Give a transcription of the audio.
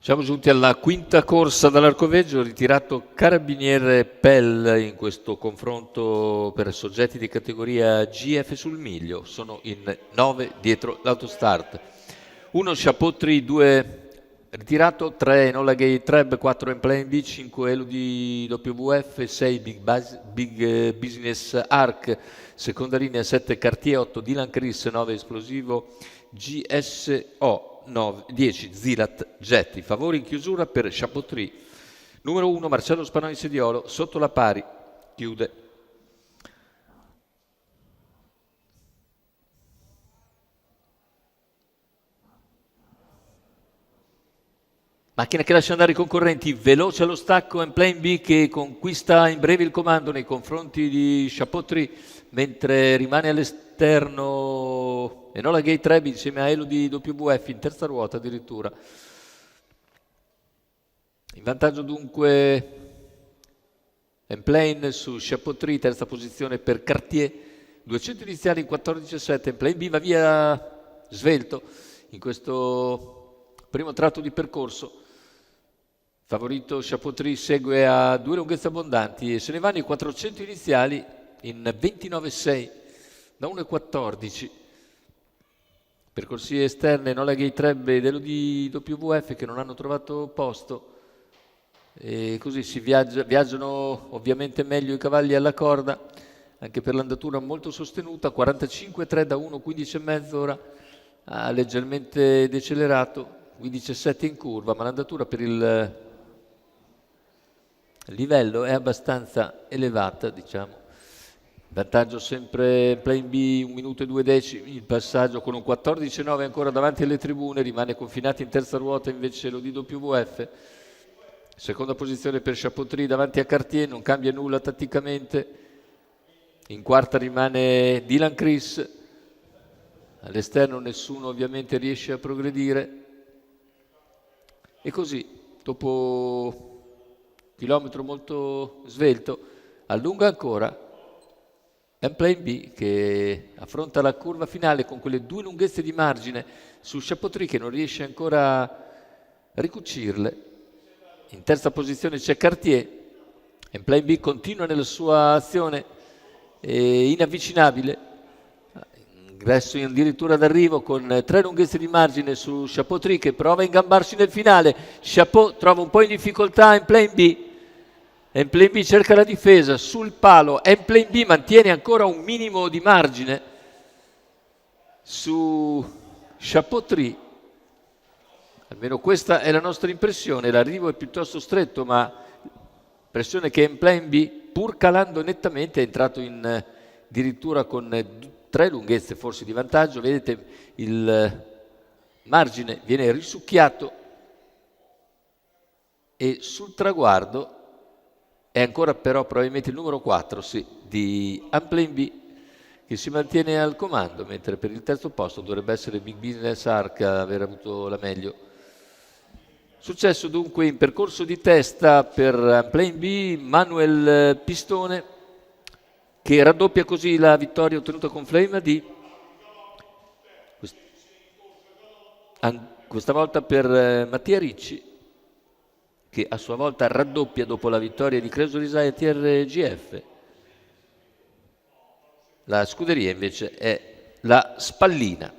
Siamo giunti alla quinta corsa dall'Arcoveggio, ritirato Carabiniere Pell in questo confronto per soggetti di categoria GF sul miglio. Sono in 9 dietro l'autostart. 1 Chapeau Tree, 2 ritirato, 3 Enola Gay Treb, 4 in Plane B, 5 Elodie WF, 6 Big Business Arc, seconda linea 7 Cartier, 8 Dylan Chris, 9 Esplosivo GSO, 10 Zilat Getti. Favori in chiusura per Chapeau Tree. Numero 1 Marcello Spanò in sediolo, sotto la pari, chiude. Macchina che lascia andare i concorrenti, veloce allo stacco in Plane B che conquista in breve il comando nei confronti di Chapeau Tree, mentre rimane all'esterno Enola Gay Trebi insieme a Elodie WF in terza ruota addirittura. In vantaggio dunque Plane su Chapeau Tree, terza posizione per Cartier, 200 iniziali in 14,7. Plane B va via svelto in questo primo tratto di percorso. Favorito Chapeau Tree segue a 2 lunghezze abbondanti e se ne vanno i 400 iniziali in 29,6 da 1,14. Percorsi esterne Enola Gay Treb ed Elodie WF che non hanno trovato posto e così si viaggiano ovviamente meglio i cavalli alla corda anche per l'andatura molto sostenuta, 45,3 da 1,15,5 ora, ha leggermente decelerato, 15,7 in curva, ma l'andatura per il livello è abbastanza elevata, diciamo. Vantaggio sempre Plane B, 1 minuto e 2 decimi, il passaggio con un 14,9 ancora davanti alle tribune, rimane confinato in terza ruota invece lo DWF. Seconda posizione per Chapeau Tree davanti a Cartier, non cambia nulla tatticamente. In quarta rimane Dylan Chris, all'esterno nessuno ovviamente riesce a progredire. E così, dopo chilometro molto svelto, allunga ancora Plane B che affronta la curva finale con quelle 2 lunghezze di margine su Chapeau Tree che non riesce ancora a ricucirle. In terza posizione c'è Cartier, Plane B continua nella sua azione inavvicinabile, ingresso addirittura d'arrivo con 3 lunghezze di margine su Chapeau Tree che prova a ingambarsi nel finale. Chapeau trova un po' in difficoltà in Plane B. Plane B cerca la difesa sul palo, Plane B mantiene ancora un minimo di margine su Chapeau Tree, almeno questa è la nostra impressione. L'arrivo è piuttosto stretto, ma impressione che Plane B, pur calando nettamente, è entrato in addirittura con 3 lunghezze forse di vantaggio. Vedete il margine viene risucchiato e sul traguardo è ancora però probabilmente il numero 4 di Plane B che si mantiene al comando, mentre per il terzo posto dovrebbe essere Big Business Arc a aver avuto la meglio. Successo dunque in percorso di testa per Plane B, Manuel Pistone che raddoppia così la vittoria ottenuta con Flame AD, questa volta per Mattia Ricci che a sua volta raddoppia dopo la vittoria di Creso Risai e TRGF. La scuderia invece è la Spallina.